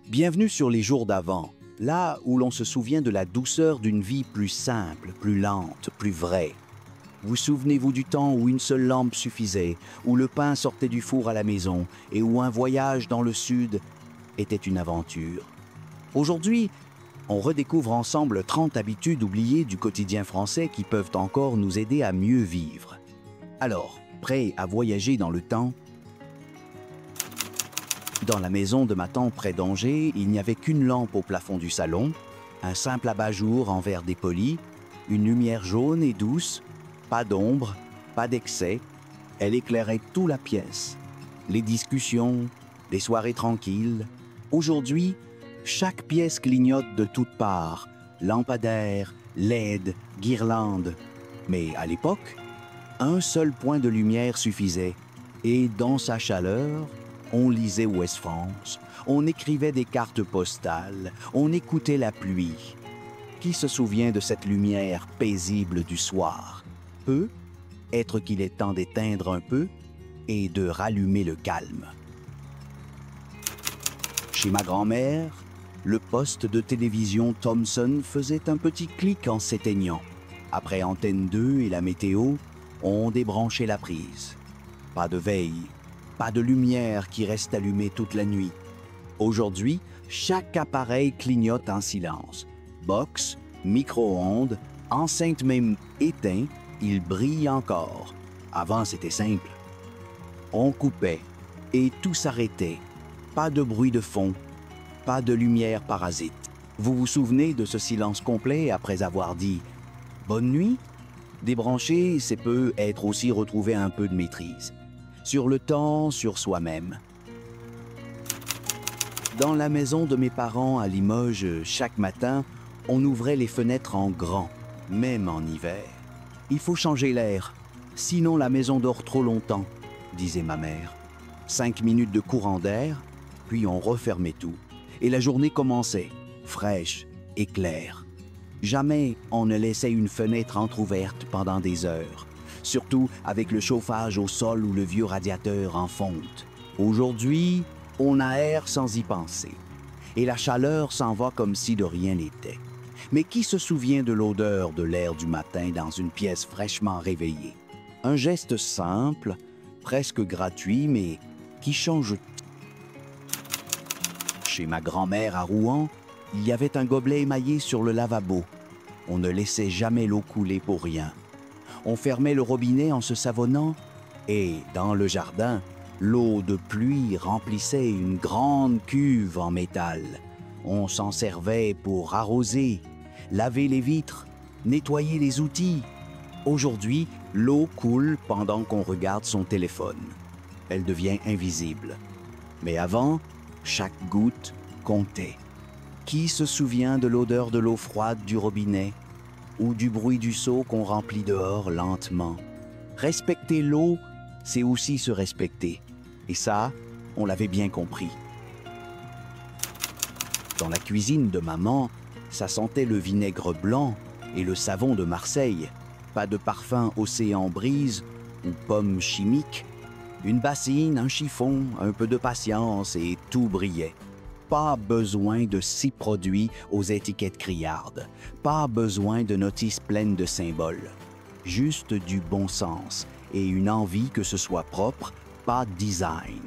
Bienvenue sur les jours d'avant, là où l'on se souvient de la douceur d'une vie plus simple, plus lente, plus vraie. Vous souvenez-vous du temps où une seule lampe suffisait, où le pain sortait du four à la maison et où un voyage dans le sud était une aventure? Aujourd'hui, on redécouvre ensemble 30 habitudes oubliées du quotidien français qui peuvent encore nous aider à mieux vivre. Alors, prêt à voyager dans le temps? Dans la maison de ma tante près d'Angers, il n'y avait qu'une lampe au plafond du salon, un simple abat-jour en verre dépoli, une lumière jaune et douce, pas d'ombre, pas d'excès. Elle éclairait toute la pièce. Les discussions, les soirées tranquilles. Aujourd'hui, chaque pièce clignote de toutes parts. Lampadaires, LED, guirlandes. Mais à l'époque, un seul point de lumière suffisait. Et dans sa chaleur, on lisait Ouest-France, on écrivait des cartes postales, on écoutait la pluie. Qui se souvient de cette lumière paisible du soir? Peu, être qu'il est temps d'éteindre un peu et de rallumer le calme. Chez ma grand-mère, le poste de télévision Thomson faisait un petit clic en s'éteignant. Après Antenne 2 et la météo, on débranchait la prise. Pas de veille. Pas de lumière qui reste allumée toute la nuit. Aujourd'hui, chaque appareil clignote en silence. Box, micro-ondes, enceinte même éteint, il brille encore. Avant, c'était simple. On coupait et tout s'arrêtait. Pas de bruit de fond, pas de lumière parasite. Vous vous souvenez de ce silence complet après avoir dit « Bonne nuit » Débrancher, c'est peut être aussi retrouver un peu de maîtrise. Sur le temps, sur soi-même. Dans la maison de mes parents à Limoges, chaque matin, on ouvrait les fenêtres en grand, même en hiver. Il faut changer l'air, sinon la maison dort trop longtemps, disait ma mère. 5 minutes de courant d'air, puis on refermait tout. Et la journée commençait, fraîche et claire. Jamais on ne laissait une fenêtre entr'ouverte pendant des heures. Surtout avec le chauffage au sol ou le vieux radiateur en fonte. Aujourd'hui, on aère sans y penser. Et la chaleur s'en va comme si de rien n'était. Mais qui se souvient de l'odeur de l'air du matin dans une pièce fraîchement réveillée? Un geste simple, presque gratuit, mais qui change tout. Chez ma grand-mère à Rouen, il y avait un gobelet émaillé sur le lavabo. On ne laissait jamais l'eau couler pour rien. On fermait le robinet en se savonnant et, dans le jardin, l'eau de pluie remplissait une grande cuve en métal. On s'en servait pour arroser, laver les vitres, nettoyer les outils. Aujourd'hui, l'eau coule pendant qu'on regarde son téléphone. Elle devient invisible. Mais avant, chaque goutte comptait. Qui se souvient de l'odeur de l'eau froide du robinet? Ou du bruit du seau qu'on remplit dehors lentement. Respecter l'eau, c'est aussi se respecter. Et ça, on l'avait bien compris. Dans la cuisine de maman, ça sentait le vinaigre blanc et le savon de Marseille. Pas de parfum océan brise ou pomme chimique. Une bassine, un chiffon, un peu de patience et tout brillait. Pas besoin de 6 produits aux étiquettes criardes. Pas besoin de notices pleines de symboles. Juste du bon sens et une envie que ce soit propre, pas design.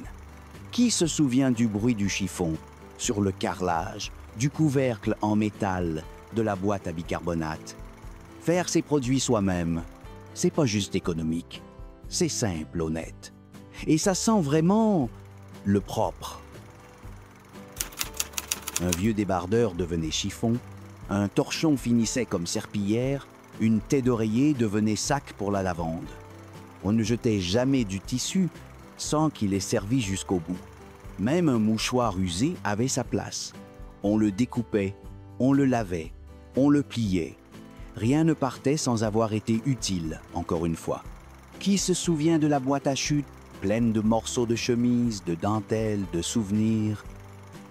Qui se souvient du bruit du chiffon sur le carrelage, du couvercle en métal, de la boîte à bicarbonate? Faire ses produits soi-même, c'est pas juste économique. C'est simple, honnête. Et ça sent vraiment le propre. Un vieux débardeur devenait chiffon, un torchon finissait comme serpillière, une taie d'oreiller devenait sac pour la lavande. On ne jetait jamais du tissu sans qu'il ait servi jusqu'au bout. Même un mouchoir usé avait sa place. On le découpait, on le lavait, on le pliait. Rien ne partait sans avoir été utile, encore une fois. Qui se souvient de la boîte à chute, pleine de morceaux de chemise, de dentelles, de souvenirs?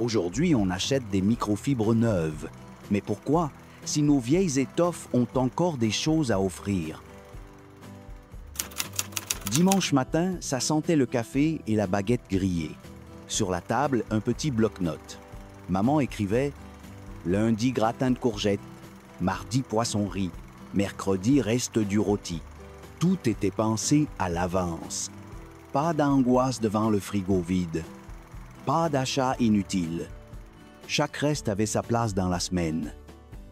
Aujourd'hui, on achète des microfibres neuves. Mais pourquoi, si nos vieilles étoffes ont encore des choses à offrir? Dimanche matin, ça sentait le café et la baguette grillée. Sur la table, un petit bloc-notes. Maman écrivait « Lundi, gratin de courgettes. Mardi, poisson-riz. Mercredi, reste du rôti. » Tout était pensé à l'avance. Pas d'angoisse devant le frigo vide. Pas d'achat inutile. Chaque reste avait sa place dans la semaine.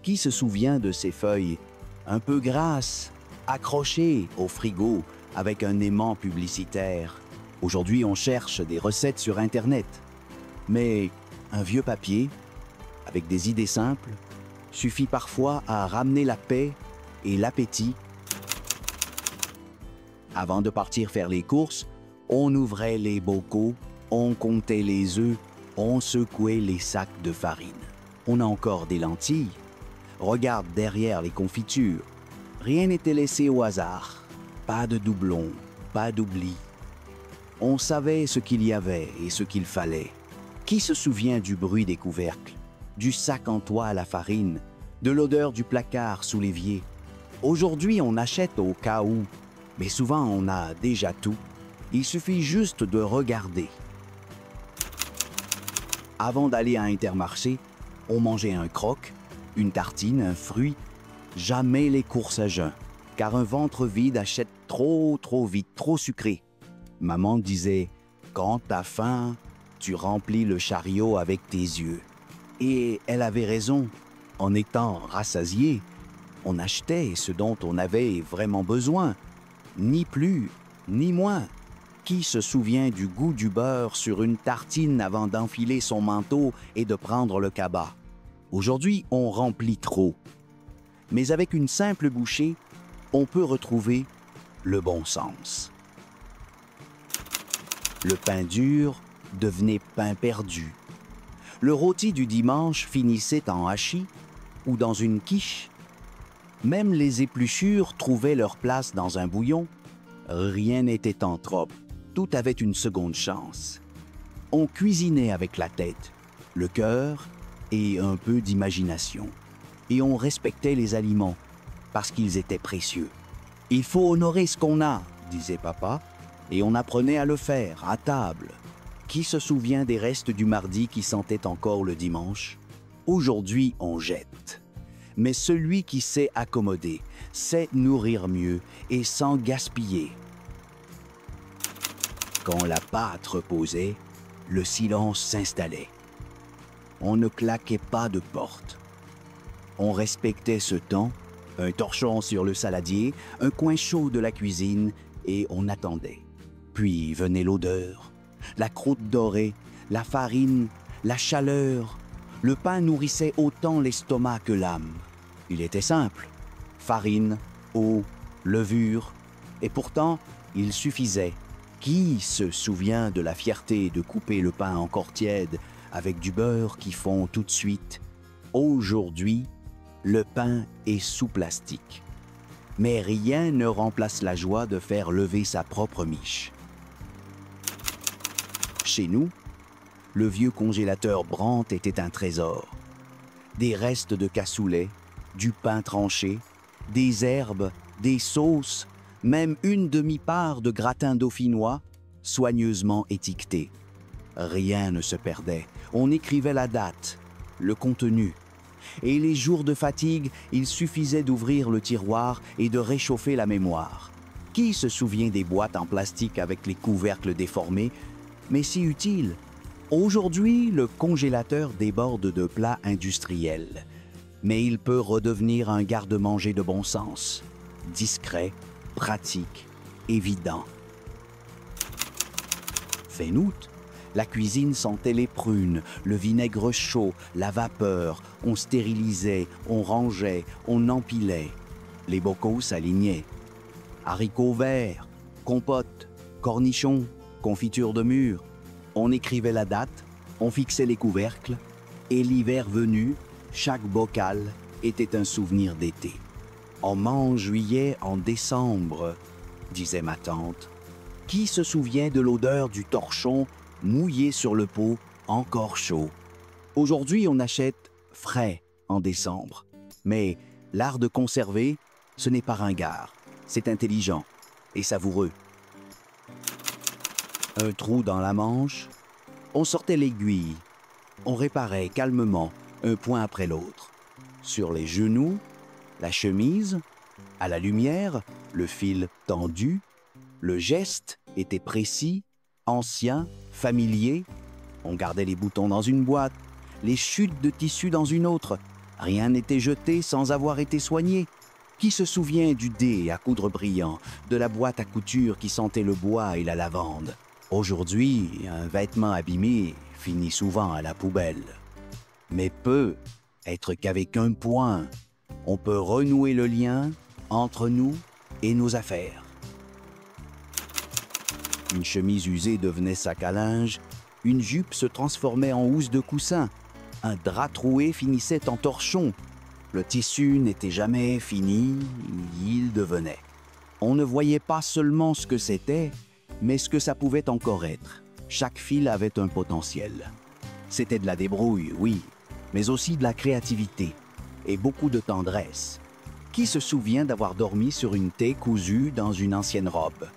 Qui se souvient de ces feuilles, un peu grasses, accrochées au frigo avec un aimant publicitaire? Aujourd'hui, on cherche des recettes sur Internet. Mais un vieux papier, avec des idées simples, suffit parfois à ramener la paix et l'appétit. Avant de partir faire les courses, on ouvrait les bocaux, on comptait les œufs, on secouait les sacs de farine. On a encore des lentilles. Regarde derrière les confitures. Rien n'était laissé au hasard. Pas de doublons, pas d'oubli. On savait ce qu'il y avait et ce qu'il fallait. Qui se souvient du bruit des couvercles, du sac en toile à farine, de l'odeur du placard sous l'évier? Aujourd'hui, on achète au cas où, mais souvent on a déjà tout. Il suffit juste de regarder. Avant d'aller à Intermarché, on mangeait un croque, une tartine, un fruit, jamais les courses à jeun, car un ventre vide achète trop vite, trop sucré. Maman disait « Quand t'as faim, tu remplis le chariot avec tes yeux. » Et elle avait raison. En étant rassasié, on achetait ce dont on avait vraiment besoin, ni plus, ni moins. Qui se souvient du goût du beurre sur une tartine avant d'enfiler son manteau et de prendre le cabas? Aujourd'hui, on remplit trop. Mais avec une simple bouchée, on peut retrouver le bon sens. Le pain dur devenait pain perdu. Le rôti du dimanche finissait en hachis ou dans une quiche. Même les épluchures trouvaient leur place dans un bouillon. Rien n'était en trop. Tout avait une seconde chance. On cuisinait avec la tête, le cœur et un peu d'imagination. Et on respectait les aliments parce qu'ils étaient précieux. Il faut honorer ce qu'on a, disait papa, et on apprenait à le faire à table. Qui se souvient des restes du mardi qui sentaient encore le dimanche? Aujourd'hui, on jette. Mais celui qui sait accommoder, sait nourrir mieux et sans gaspiller. Quand la pâte reposait, le silence s'installait. On ne claquait pas de porte. On respectait ce temps, un torchon sur le saladier, un coin chaud de la cuisine, et on attendait. Puis venait l'odeur, la croûte dorée, la farine, la chaleur. Le pain nourrissait autant l'estomac que l'âme. Il était simple, farine, eau, levure, et pourtant, il suffisait. Qui se souvient de la fierté de couper le pain encore tiède avec du beurre qui fond tout de suite? Aujourd'hui, le pain est sous plastique. Mais rien ne remplace la joie de faire lever sa propre miche. Chez nous, le vieux congélateur Brandt était un trésor. Des restes de cassoulet, du pain tranché, des herbes, des sauces, même une demi-part de gratin dauphinois, soigneusement étiqueté. Rien ne se perdait. On écrivait la date, le contenu. Et les jours de fatigue, il suffisait d'ouvrir le tiroir et de réchauffer la mémoire. Qui se souvient des boîtes en plastique avec les couvercles déformés, mais si utiles? Aujourd'hui, le congélateur déborde de plats industriels. Mais il peut redevenir un garde-manger de bon sens, discret, pratique, évident. Fin août, la cuisine sentait les prunes, le vinaigre chaud, la vapeur. On stérilisait, on rangeait, on empilait. Les bocaux s'alignaient. Haricots verts, compote, cornichons, confiture de mûre. On écrivait la date, on fixait les couvercles, et l'hiver venu, chaque bocal était un souvenir d'été. On mange juillet en décembre, disait ma tante. Qui se souvient de l'odeur du torchon mouillé sur le pot, encore chaud? Aujourd'hui, on achète frais en décembre. Mais l'art de conserver, ce n'est pas ringard. C'est intelligent et savoureux. Un trou dans la manche, on sortait l'aiguille. On réparait calmement, un point après l'autre. Sur les genoux, la chemise, à la lumière, le fil tendu. Le geste était précis, ancien, familier. On gardait les boutons dans une boîte, les chutes de tissu dans une autre. Rien n'était jeté sans avoir été soigné. Qui se souvient du dé à coudre brillant, de la boîte à couture qui sentait le bois et la lavande? Aujourd'hui, un vêtement abîmé finit souvent à la poubelle. Mais peut être qu'avec un point, on peut renouer le lien entre nous et nos affaires. Une chemise usée devenait sac à linge, une jupe se transformait en housse de coussin, un drap troué finissait en torchon. Le tissu n'était jamais fini, il devenait. On ne voyait pas seulement ce que c'était, mais ce que ça pouvait encore être. Chaque fil avait un potentiel. C'était de la débrouille, oui, mais aussi de la créativité et beaucoup de tendresse. Qui se souvient d'avoir dormi sur une taie cousue dans une ancienne robe?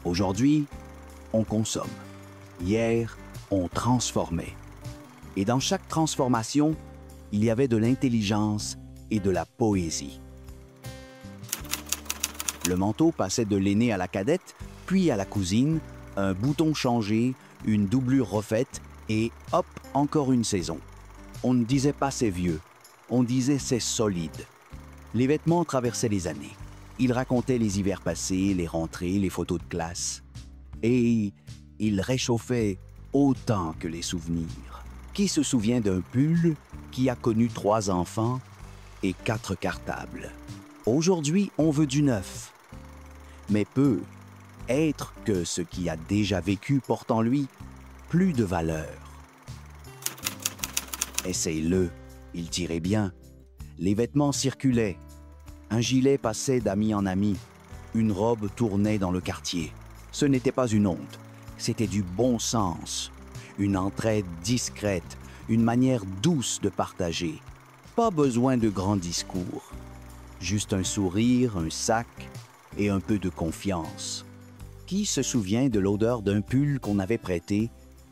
Aujourd'hui, on consomme. Hier, on transformait. Et dans chaque transformation, il y avait de l'intelligence et de la poésie. Le manteau passait de l'aîné à la cadette, puis à la cousine, un bouton changé, une doublure refaite, et hop, encore une saison. On ne disait pas c'est vieux, on disait c'est solide. Les vêtements traversaient les années. Ils racontaient les hivers passés, les rentrées, les photos de classe. Et ils réchauffaient autant que les souvenirs. Qui se souvient d'un pull qui a connu 3 enfants et 4 cartables? Aujourd'hui, on veut du neuf. Mais peut être que ce qui a déjà vécu porte en lui plus de valeur. Essaye-le, il tirait bien. Les vêtements circulaient. Un gilet passait d'ami en ami. Une robe tournait dans le quartier. Ce n'était pas une honte, c'était du bon sens. Une entraide discrète, une manière douce de partager. Pas besoin de grands discours. Juste un sourire, un sac et un peu de confiance. Qui se souvient de l'odeur d'un pull qu'on avait prêté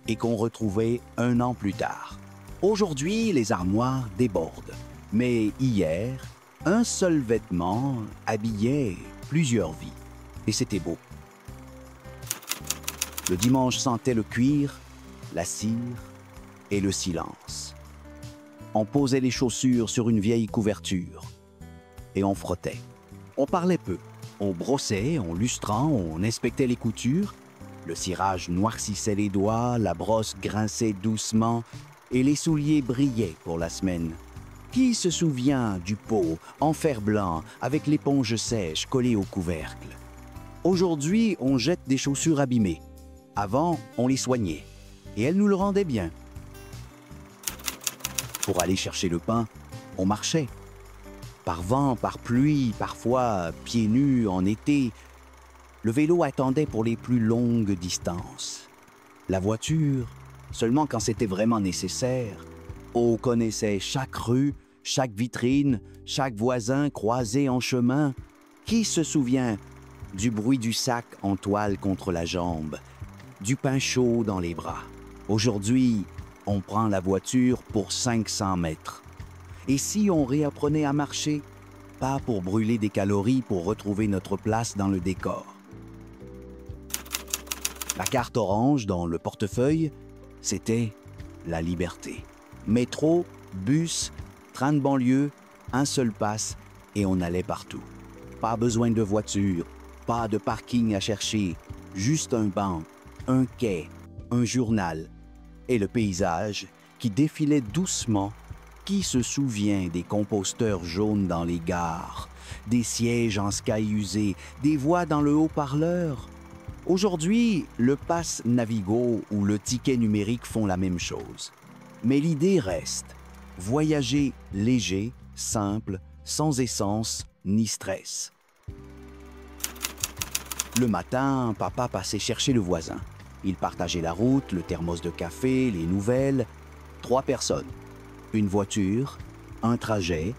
et qu'on retrouvait 1 an plus tard? Aujourd'hui, les armoires débordent. Mais hier, un seul vêtement habillait plusieurs vies. Et c'était beau. Le dimanche sentait le cuir, la cire et le silence. On posait les chaussures sur une vieille couverture et on frottait. On parlait peu. On brossait, on lustrant, on inspectait les coutures. Le cirage noircissait les doigts, la brosse grinçait doucement et les souliers brillaient pour la semaine. Qui se souvient du pot en fer blanc avec l'éponge sèche collée au couvercle? Aujourd'hui, on jette des chaussures abîmées. Avant, on les soignait et elles nous le rendaient bien. Pour aller chercher le pain, on marchait. Par vent, par pluie, parfois pieds nus en été, le vélo attendait pour les plus longues distances. La voiture, seulement quand c'était vraiment nécessaire. On connaissait chaque rue, chaque vitrine, chaque voisin croisé en chemin. Qui se souvient du bruit du sac en toile contre la jambe, du pain chaud dans les bras? Aujourd'hui, on prend la voiture pour 500 mètres. Et si on réapprenait à marcher, pas pour brûler des calories pour retrouver notre place dans le décor? La carte orange dans le portefeuille, c'était la liberté. Métro, bus, train de banlieue, un seul pass et on allait partout. Pas besoin de voiture, pas de parking à chercher, juste un banc, un quai, un journal et le paysage qui défilait doucement. Qui se souvient des composteurs jaunes dans les gares, des sièges en sky usé, des voix dans le haut-parleur? Aujourd'hui, le pass Navigo ou le ticket numérique font la même chose. Mais l'idée reste. Voyager léger, simple, sans essence ni stress. Le matin, papa passait chercher le voisin. Il partageait la route, le thermos de café, les nouvelles. 3 personnes. Une voiture, un trajet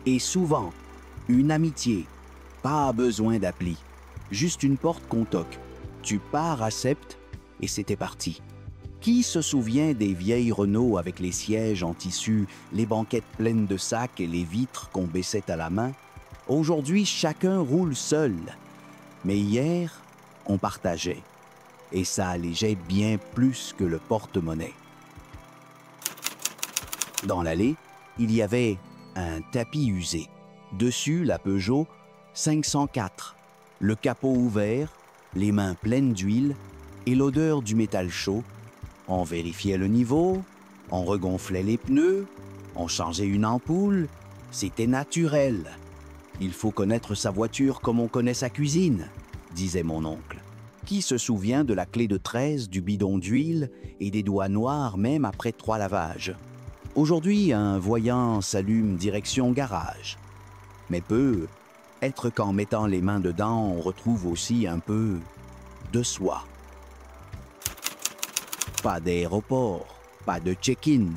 et souvent une amitié. Pas besoin d'appli. Juste une porte qu'on toque. Tu pars à Sept et c'était parti. Qui se souvient des vieilles Renault avec les sièges en tissu, les banquettes pleines de sacs et les vitres qu'on baissait à la main? Aujourd'hui, chacun roule seul. Mais hier, on partageait. Et ça allégeait bien plus que le porte-monnaie. Dans l'allée, il y avait un tapis usé. Dessus, la Peugeot 504. Le capot ouvert, les mains pleines d'huile et l'odeur du métal chaud. On vérifiait le niveau, on regonflait les pneus, on changeait une ampoule. C'était naturel. Il faut connaître sa voiture comme on connaît sa cuisine, disait mon oncle. Qui se souvient de la clé de 13, du bidon d'huile et des doigts noirs même après 3 lavages? Aujourd'hui, un voyant s'allume direction garage. Mais peut être qu'en mettant les mains dedans, on retrouve aussi un peu de soi. Pas d'aéroport, pas de check-in.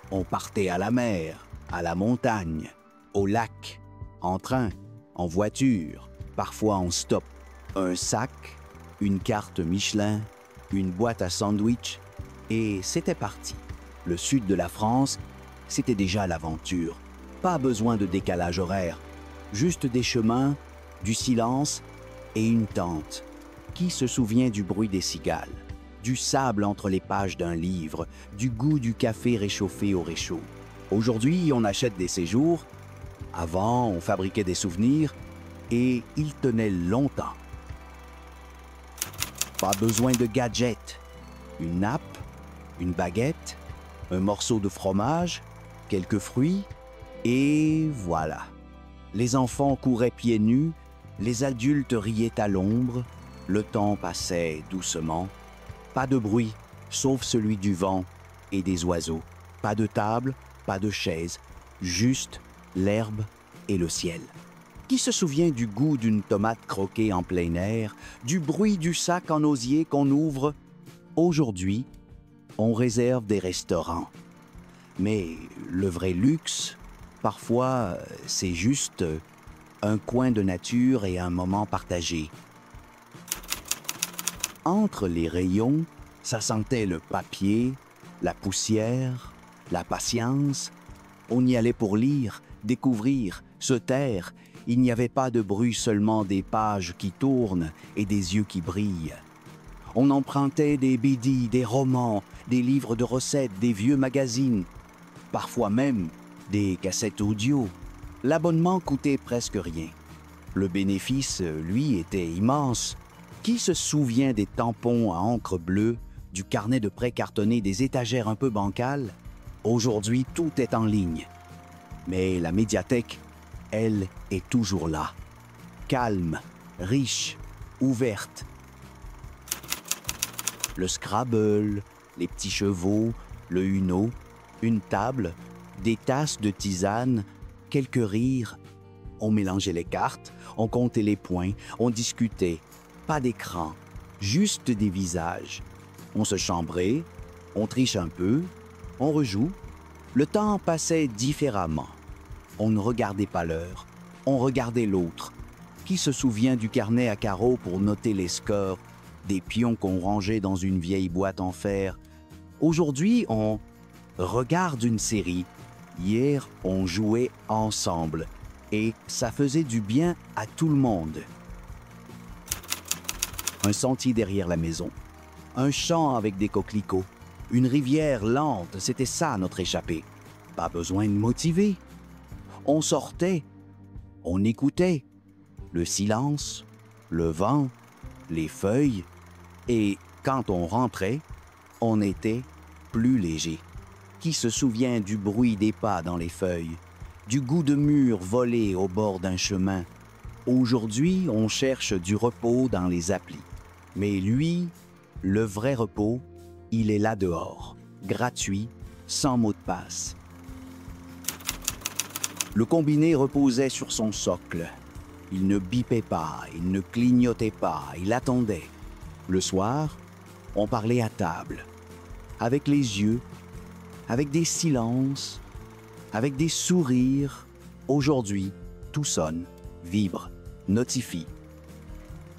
On partait à la mer, à la montagne, au lac, en train, en voiture, parfois en stop. Un sac, une carte Michelin, une boîte à sandwich, et c'était parti. Le sud de la France, c'était déjà l'aventure. Pas besoin de décalage horaire, juste des chemins, du silence et une tente. Qui se souvient du bruit des cigales, du sable entre les pages d'un livre, du goût du café réchauffé au réchaud? Aujourd'hui, on achète des séjours. Avant, on fabriquait des souvenirs et ils tenaient longtemps. Pas besoin de gadgets. Une nappe, une baguette, un morceau de fromage, quelques fruits, et voilà. Les enfants couraient pieds nus, les adultes riaient à l'ombre, le temps passait doucement. Pas de bruit, sauf celui du vent et des oiseaux. Pas de table, pas de chaise, juste l'herbe et le ciel. Qui se souvient du goût d'une tomate croquée en plein air, du bruit du sac en osier qu'on ouvre? Aujourd'hui, on réserve des restaurants. Mais le vrai luxe, parfois, c'est juste un coin de nature et un moment partagé. Entre les rayons, ça sentait le papier, la poussière, la patience. On y allait pour lire, découvrir, se taire. Il n'y avait pas de bruit, seulement des pages qui tournent et des yeux qui brillent. On empruntait des BD, des romans, des livres de recettes, des vieux magazines, parfois même des cassettes audio. L'abonnement coûtait presque rien. Le bénéfice, lui, était immense. Qui se souvient des tampons à encre bleue, du carnet de prêt cartonné, des étagères un peu bancales? Aujourd'hui, tout est en ligne. Mais la médiathèque, elle, est toujours là. Calme, riche, ouverte. Le Scrabble, les petits chevaux, le Uno, une table, des tasses de tisane, quelques rires. On mélangeait les cartes, on comptait les points, on discutait. Pas d'écran, juste des visages. On se chambrait, on triche un peu, on rejoue. Le temps passait différemment. On ne regardait pas l'heure, on regardait l'autre. Qui se souvient du carnet à carreaux pour noter les scores, des pions qu'on rangeait dans une vieille boîte en fer? Aujourd'hui, on regarde une série. Hier, on jouait ensemble et ça faisait du bien à tout le monde. Un sentier derrière la maison, un champ avec des coquelicots, une rivière lente, c'était ça notre échappée. Pas besoin de motiver. On sortait, on écoutait, le silence, le vent, les feuilles, et quand on rentrait, on était plus léger. Qui se souvient du bruit des pas dans les feuilles, du goût de mûres volées au bord d'un chemin? Aujourd'hui, on cherche du repos dans les applis. Mais lui, le vrai repos, il est là dehors, gratuit, sans mot de passe. Le combiné reposait sur son socle. Il ne bipait pas, il ne clignotait pas, il attendait. Le soir, on parlait à table, avec les yeux, avec des silences, avec des sourires. Aujourd'hui, tout sonne, vibre, notifie.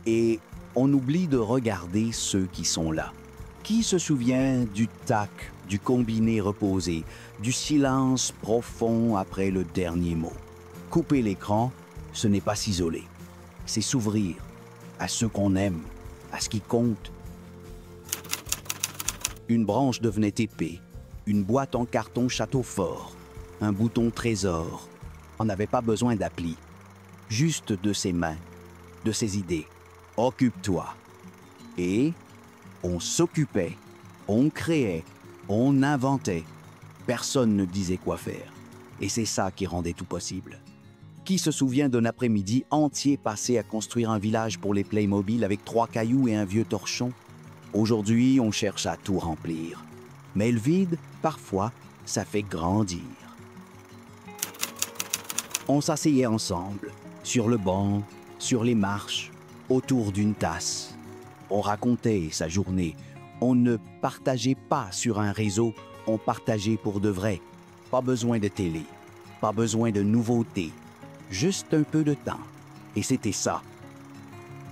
Et on oublie de regarder ceux qui sont là. Qui se souvient du tac, du combiné reposé, du silence profond après le dernier mot? Couper l'écran, ce n'est pas s'isoler, c'est s'ouvrir à ce qu'on aime, à ce qui compte. Une branche devenait épée, une boîte en carton château fort, un bouton trésor. On n'avait pas besoin d'appli, juste de ses mains, de ses idées. Occupe-toi. Et on s'occupait, on créait, on inventait. Personne ne disait quoi faire. Et c'est ça qui rendait tout possible. Qui se souvient d'un après-midi entier passé à construire un village pour les Playmobil avec 3 cailloux et un vieux torchon? Aujourd'hui, on cherche à tout remplir. Mais le vide, parfois, ça fait grandir. On s'asseyait ensemble, sur le banc, sur les marches, autour d'une tasse. On racontait sa journée. On ne partageait pas sur un réseau, on partageait pour de vrai. Pas besoin de télé, pas besoin de nouveautés, juste un peu de temps. Et c'était ça,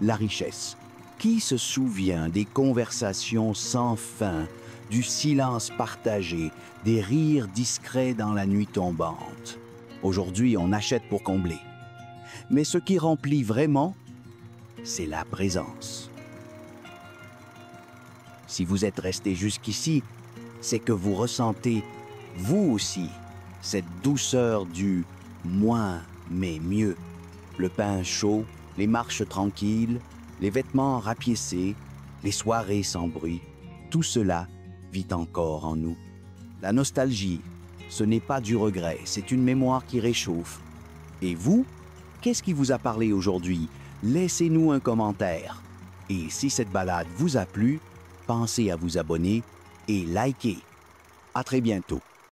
la richesse. Qui se souvient des conversations sans fin, du silence partagé, des rires discrets dans la nuit tombante? Aujourd'hui, on achète pour combler. Mais ce qui remplit vraiment, c'est la présence. Si vous êtes resté jusqu'ici, c'est que vous ressentez, vous aussi, cette douceur du moins mais mieux. Le pain chaud, les marches tranquilles, les vêtements rapiécés, les soirées sans bruit, tout cela vit encore en nous. La nostalgie, ce n'est pas du regret, c'est une mémoire qui réchauffe. Et vous, qu'est-ce qui vous a parlé aujourd'hui? Laissez-nous un commentaire. Et si cette balade vous a plu, pensez à vous abonner et liker. À très bientôt.